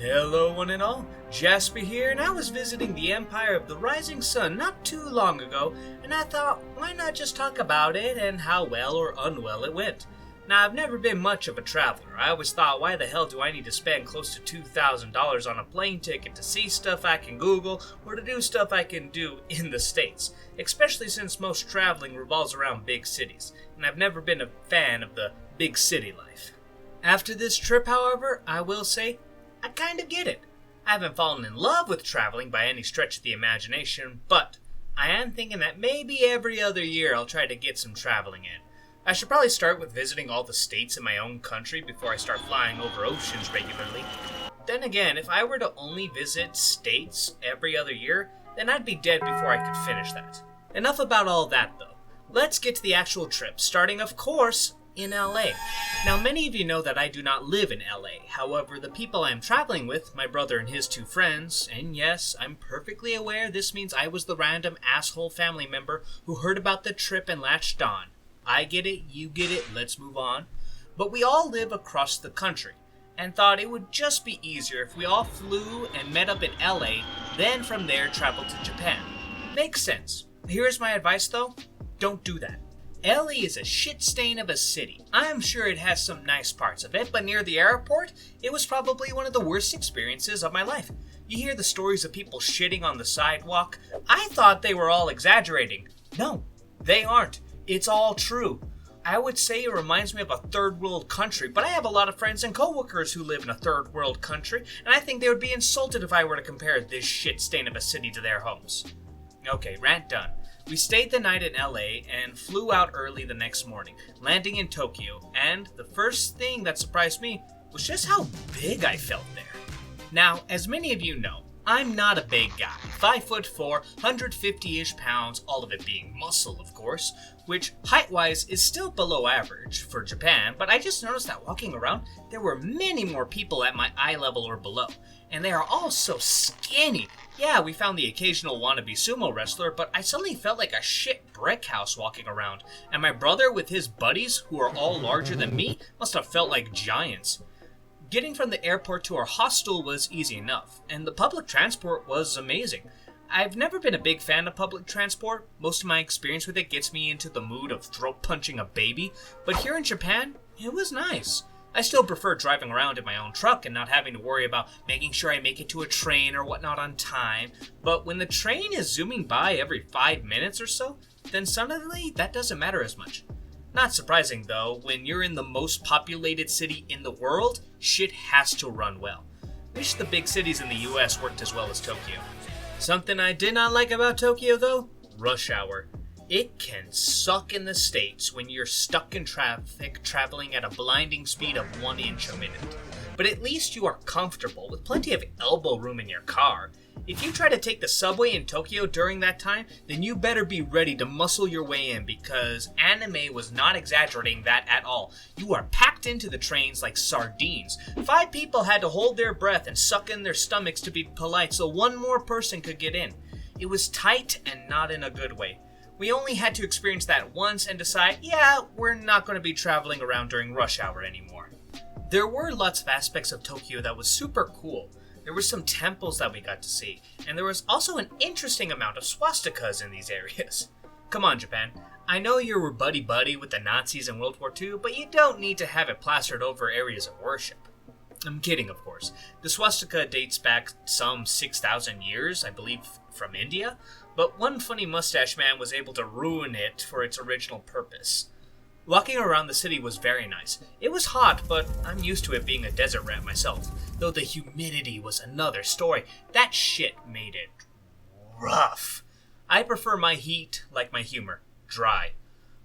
Hello one and all, Jasper here, and I was visiting the Empire of the Rising Sun not too long ago, and I thought, why not just talk about it and how well or unwell it went. Now, I've never been much of a traveler. I always thought, why the hell do I need to spend close to $2,000 on a plane ticket to see stuff I can Google or to do stuff I can do in the States, especially since most traveling revolves around big cities, and I've never been a fan of the big city life. After this trip, however, I will say, I kind of get it. I haven't fallen in love with traveling by any stretch of the imagination, but I am thinking that maybe every other year I'll try to get some traveling in. I should probably start with visiting all the states in my own country before I start flying over oceans regularly. Then again, if I were to only visit states every other year, then I'd be dead before I could finish that. Enough about all that though. Let's get to the actual trip, starting of course in LA. Now, many of you know that I do not live in LA. However, the people I am traveling with, my brother and his two friends, and yes, I'm perfectly aware this means I was the random asshole family member who heard about the trip and latched on. I get it, you get it, let's move on. But we all live across the country, and thought it would just be easier if we all flew and met up in LA, then from there traveled to Japan. Makes sense. Here's my advice though, don't do that. LA is a shit stain of a city. I'm sure it has some nice parts of it, but near the airport, it was probably one of the worst experiences of my life. You hear the stories of people shitting on the sidewalk. I thought they were all exaggerating. No, they aren't. It's all true. I would say it reminds me of a third world country, but I have a lot of friends and coworkers who live in a third world country, and I think they would be insulted if I were to compare this shit stain of a city to their homes. Okay, rant done. We stayed the night in LA and flew out early the next morning, landing in Tokyo, and the first thing that surprised me was just how big I felt there. Now, as many of you know, I'm not a big guy, 5'4", 150-ish pounds, all of it being muscle, of course, which height-wise is still below average for Japan, but I just noticed that walking around, there were many more people at my eye level or below, and they are all so skinny. Yeah, we found the occasional wannabe sumo wrestler, but I suddenly felt like a shit brick house walking around, and my brother with his buddies, who are all larger than me, must have felt like giants. Getting from the airport to our hostel was easy enough, and the public transport was amazing. I've never been a big fan of public transport. Most of my experience with it gets me into the mood of throat punching a baby, but here in Japan, it was nice. I still prefer driving around in my own truck and not having to worry about making sure I make it to a train or whatnot on time, but when the train is zooming by every 5 minutes or so, then suddenly that doesn't matter as much. Not surprising though, when you're in the most populated city in the world, shit has to run well. Wish the big cities in the US worked as well as Tokyo. Something I did not like about Tokyo though, rush hour. It can suck in the States when you're stuck in traffic traveling at a blinding speed of 1 inch a minute. But at least you are comfortable with plenty of elbow room in your car. If you try to take the subway in Tokyo during that time, then you better be ready to muscle your way in because anime was not exaggerating that at all. You are packed into the trains like sardines. 5 people had to hold their breath and suck in their stomachs to be polite so one more person could get in. It was tight and not in a good way. We only had to experience that once and decide, yeah, we're not going to be traveling around during rush hour anymore. There were lots of aspects of Tokyo that was super cool. There were some temples that we got to see, and there was also an interesting amount of swastikas in these areas. Come on, Japan. I know you were buddy-buddy with the Nazis in World War II, but you don't need to have it plastered over areas of worship. I'm kidding, of course. The swastika dates back some 6,000 years, I believe, from India, but one funny mustache man was able to ruin it for its original purpose. Walking around the city was very nice. It was hot, but I'm used to it being a desert rat myself, though the humidity was another story. That shit made it rough. I prefer my heat, like my humor, dry.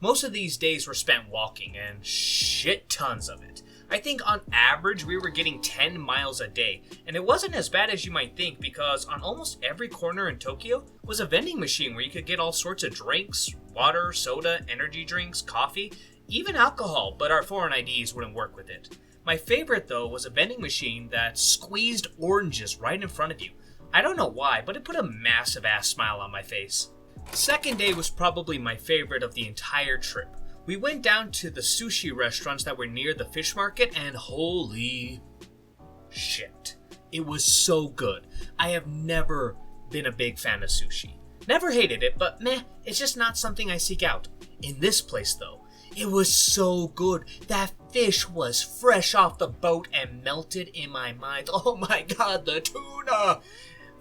Most of these days were spent walking, and shit tons of it. I think on average we were getting 10 miles a day, and it wasn't as bad as you might think because on almost every corner in Tokyo was a vending machine where you could get all sorts of drinks, water, soda, energy drinks, coffee, even alcohol, but our foreign IDs wouldn't work with it. My favorite though was a vending machine that squeezed oranges right in front of you. I don't know why, but it put a massive ass smile on my face. Second day was probably my favorite of the entire trip. We went down to the sushi restaurants that were near the fish market and holy shit. It was so good. I have never been a big fan of sushi. Never hated it, but meh, it's just not something I seek out. In this place though, it was so good. That fish was fresh off the boat and melted in my mind. Oh my god, the tuna!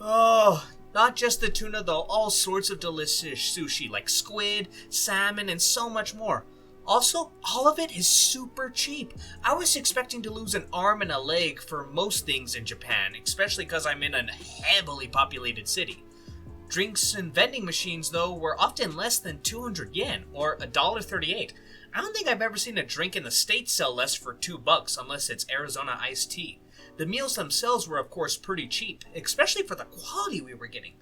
Oh, not just the tuna though, all sorts of delicious sushi like squid, salmon, and so much more. Also, all of it is super cheap. I was expecting to lose an arm and a leg for most things in Japan, especially because I'm in a heavily populated city. Drinks and vending machines, though, were often less than 200 yen, or $1.38. I don't think I've ever seen a drink in the States sell less for $2 unless it's Arizona iced tea. The meals themselves were of course pretty cheap, especially for the quality we were getting.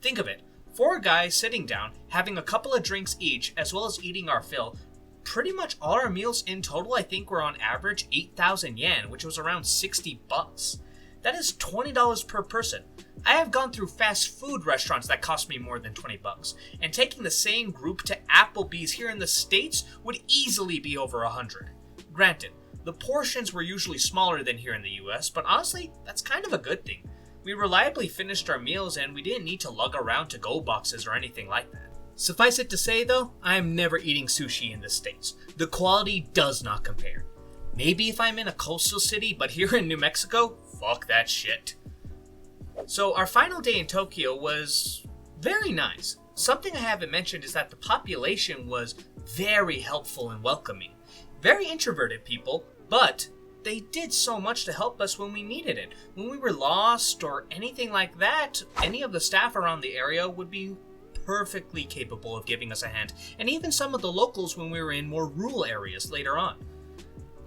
Think of it, 4 guys sitting down, having a couple of drinks each, as well as eating our fill. Pretty much all our meals in total I think were on average 8,000 yen, which was around $60. That is $20 per person. I have gone through fast food restaurants that cost me more than $20, and taking the same group to Applebee's here in the States would easily be over $100. Granted, the portions were usually smaller than here in the US, but honestly, that's kind of a good thing. We reliably finished our meals and we didn't need to lug around to-go boxes or anything like that. Suffice it to say though, I am never eating sushi in the States. The quality does not compare. Maybe if I'm in a coastal city, but here in New Mexico, fuck that shit. So our final day in Tokyo was very nice. Something I haven't mentioned is that the population was very helpful and welcoming. Very introverted people, but they did so much to help us when we needed it. When we were lost or anything like that, any of the staff around the area would be perfectly capable of giving us a hand, and even some of the locals when we were in more rural areas later on.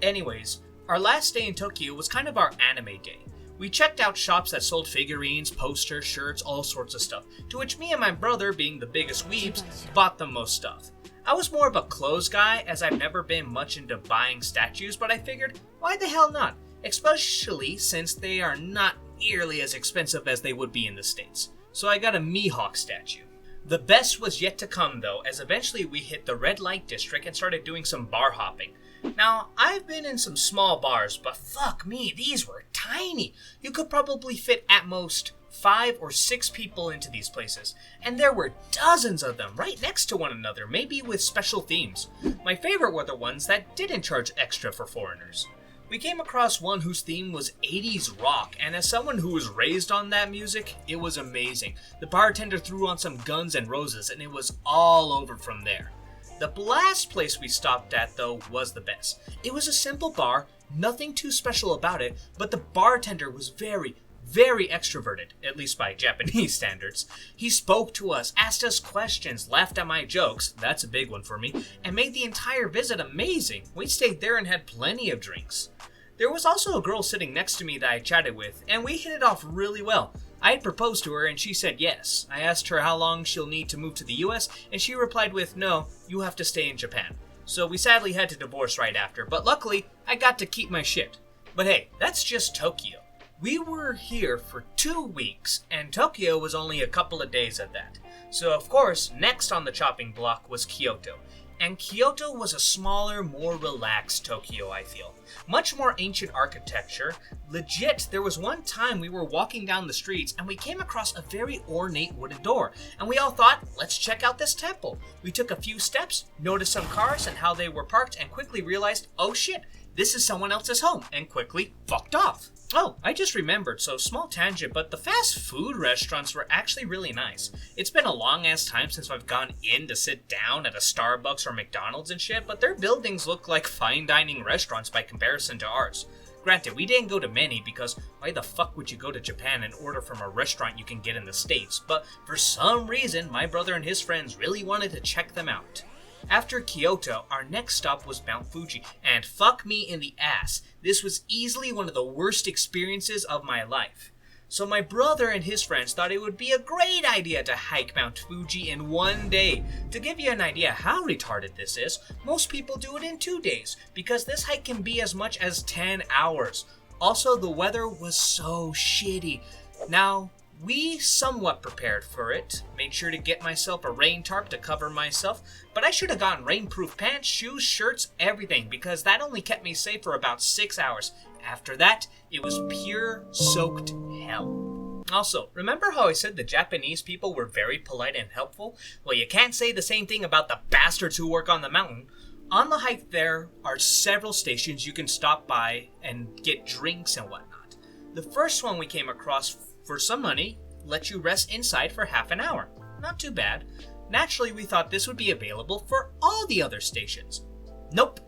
Anyways, our last day in Tokyo was kind of our anime day. We checked out shops that sold figurines, posters, shirts, all sorts of stuff, to which me and my brother, being the biggest weebs, bought the most stuff. I was more of a clothes guy, as I've never been much into buying statues, but I figured, why the hell not? Especially since they are not nearly as expensive as they would be in the States. So I got a Mihawk statue. The best was yet to come though, as eventually we hit the red light district and started doing some bar hopping. Now, I've been in some small bars, but fuck me, these were tiny. You could probably fit at most 5 or 6 people into these places, and there were dozens of them right next to one another, maybe with special themes. My favorite were the ones that didn't charge extra for foreigners. We came across one whose theme was 80s rock, and as someone who was raised on that music, it was amazing. The bartender threw on some Guns N' Roses, and it was all over from there. The last place we stopped at, though, was the best. It was a simple bar, nothing too special about it, but the bartender was very extroverted, at least by Japanese standards. He spoke to us, asked us questions, laughed at my jokes, that's a big one for me, and made the entire visit amazing. We stayed there and had plenty of drinks. There was also a girl sitting next to me that I chatted with, and we hit it off really well. I had proposed to her and she said yes. I asked her how long she'll need to move to the US, and she replied with, no, you have to stay in Japan. So we sadly had to divorce right after, but luckily, I got to keep my shit. But hey, that's just Tokyo. We were here for 2 weeks, and Tokyo was only a couple of days at that. So of course, next on the chopping block was Kyoto. And Kyoto was a smaller, more relaxed Tokyo, I feel. Much more ancient architecture. Legit, there was one time we were walking down the streets and we came across a very ornate wooden door. And we all thought, let's check out this temple. We took a few steps, noticed some cars and how they were parked, and quickly realized, oh shit, this is someone else's home, and quickly fucked off. Oh, I just remembered, so small tangent, but the fast food restaurants were actually really nice. It's been a long ass time since I've gone in to sit down at a Starbucks or McDonald's and shit, but their buildings look like fine dining restaurants by comparison to ours. Granted, we didn't go to many because why the fuck would you go to Japan and order from a restaurant you can get in the States, but for some reason, my brother and his friends really wanted to check them out. After Kyoto, our next stop was Mount Fuji, and fuck me in the ass, this was easily one of the worst experiences of my life. So my brother and his friends thought it would be a great idea to hike Mount Fuji in 1 day. To give you an idea how retarded this is, most people do it in 2 days, because this hike can be as much as 10 hours. Also, the weather was so shitty. Now, We somewhat prepared for it, made sure to get myself a rain tarp to cover myself, but I should have gotten rainproof pants, shoes, shirts, everything, because that only kept me safe for about 6 hours. After that, it was pure soaked hell. Also, remember how I said the Japanese people were very polite and helpful? Well, you can't say the same thing about the bastards who work on the mountain. On the hike there are several stations you can stop by and get drinks and whatnot. The first one we came across for some money let you rest inside for half an hour. Not too bad. Naturally, we thought this would be available for all the other stations. Nope.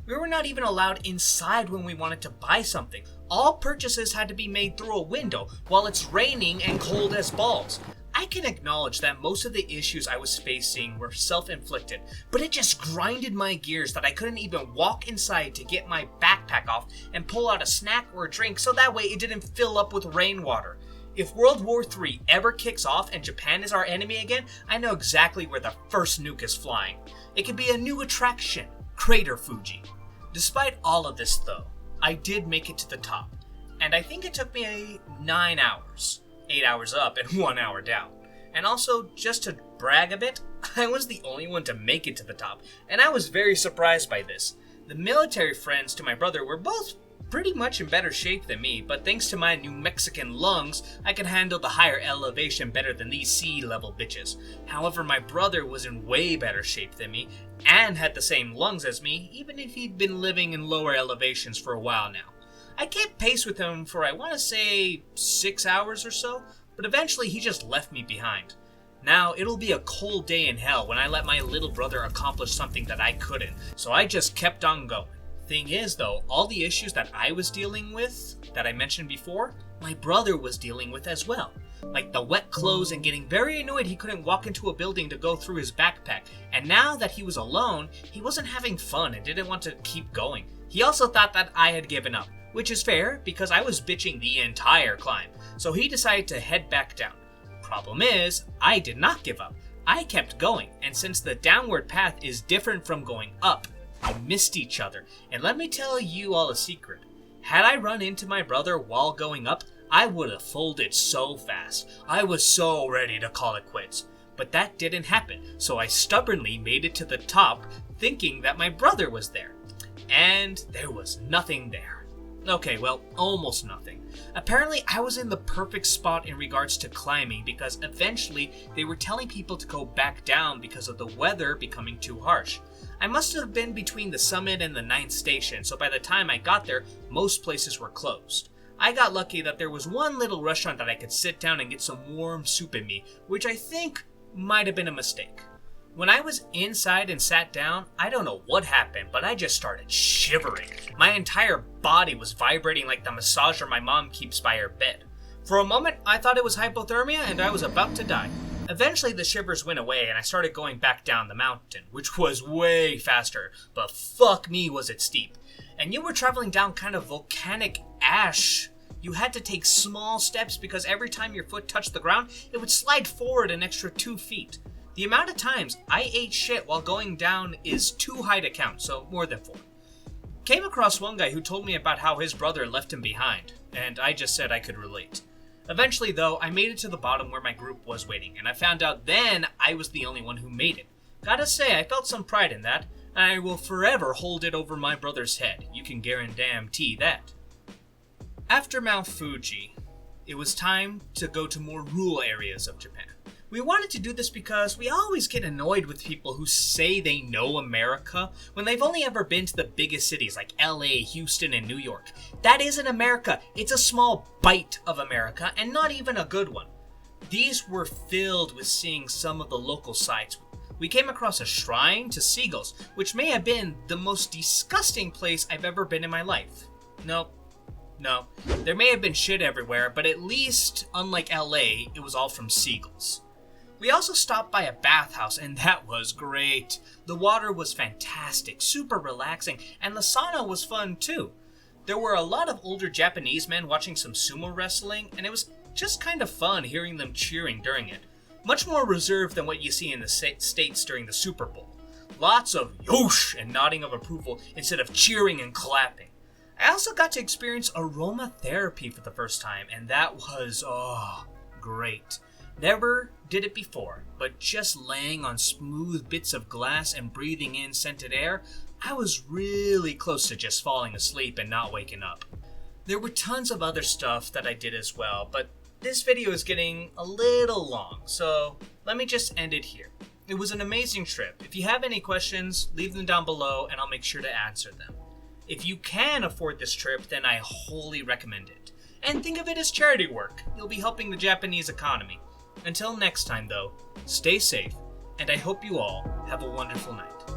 We were not even allowed inside when we wanted to buy something. All purchases had to be made through a window while it's raining and cold as balls. I can acknowledge that most of the issues I was facing were self-inflicted, but it just grinded my gears that I couldn't even walk inside to get my backpack off and pull out a snack or a drink so that way it didn't fill up with rainwater. If World War III ever kicks off and Japan is our enemy again, I know exactly where the first nuke is flying. It could be a new attraction, Crater Fuji. Despite all of this though, I did make it to the top, and I think it took me 9 hours. 8 hours up and 1 hour down. And also, just to brag a bit, I was the only one to make it to the top, and I was very surprised by this. The military friends to my brother were both pretty much in better shape than me, but thanks to my New Mexican lungs, I could handle the higher elevation better than these sea-level bitches. However, my brother was in way better shape than me, and had the same lungs as me, even if he'd been living in lower elevations for a while now. I kept pace with him for I want to say 6 hours or so, but eventually he just left me behind. Now, it'll be a cold day in hell when I let my little brother accomplish something that I couldn't, so I just kept on going. Thing is though, all the issues that I was dealing with, that I mentioned before, my brother was dealing with as well. Like the wet clothes and getting very annoyed he couldn't walk into a building to go through his backpack, and now that he was alone, he wasn't having fun and didn't want to keep going. He also thought that I had given up, which is fair because I was bitching the entire climb, so he decided to head back down. Problem is, I did not give up. I kept going, and since the downward path is different from going up, we missed each other. And let me tell you all a secret. Had I run into my brother while going up, I would have folded so fast. I was so ready to call it quits. But that didn't happen, so I stubbornly made it to the top, thinking that my brother was there. And there was nothing there. Okay, well, almost nothing. Apparently, I was in the perfect spot in regards to climbing because eventually they were telling people to go back down because of the weather becoming too harsh. I must have been between the summit and the 9th station, so by the time I got there, most places were closed. I got lucky that there was one little restaurant that I could sit down and get some warm soup in me, which I think might have been a mistake. When I was inside and sat down, I don't know what happened, but I just started shivering. My entire body was vibrating like the massager my mom keeps by her bed. For a moment, I thought it was hypothermia and I was about to die. Eventually, the shivers went away and I started going back down the mountain, which was way faster, but fuck me was it steep. And you were traveling down kind of volcanic ash. You had to take small steps because every time your foot touched the ground, it would slide forward an extra 2 feet. The amount of times I ate shit while going down is too high to count, so more than 4. Came across one guy who told me about how his brother left him behind, and I just said I could relate. Eventually, though, I made it to the bottom where my group was waiting, and I found out then I was the only one who made it. Gotta say, I felt some pride in that, and I will forever hold it over my brother's head. You can guarantee that. After Mount Fuji, it was time to go to more rural areas of Japan. We wanted to do this because we always get annoyed with people who say they know America when they've only ever been to the biggest cities like LA, Houston, and New York. That isn't America. It's a small bite of America and not even a good one. These were filled with seeing some of the local sites. We came across a shrine to seagulls, which may have been the most disgusting place I've ever been in my life. No. There may have been shit everywhere, but at least, unlike LA, it was all from seagulls. We also stopped by a bathhouse, and that was great. The water was fantastic, super relaxing, and the sauna was fun too. There were a lot of older Japanese men watching some sumo wrestling, and it was just kind of fun hearing them cheering during it. Much more reserved than what you see in the States during the Super Bowl. Lots of yosh and nodding of approval instead of cheering and clapping. I also got to experience aromatherapy for the first time, and that was, great. Never did it before, but just laying on smooth bits of glass and breathing in scented air, I was really close to just falling asleep and not waking up. There were tons of other stuff that I did as well, but this video is getting a little long, so let me just end it here. It was an amazing trip. If you have any questions, leave them down below and I'll make sure to answer them. If you can afford this trip, then I wholly recommend it. And think of it as charity work. You'll be helping the Japanese economy. Until next time though, stay safe, and I hope you all have a wonderful night.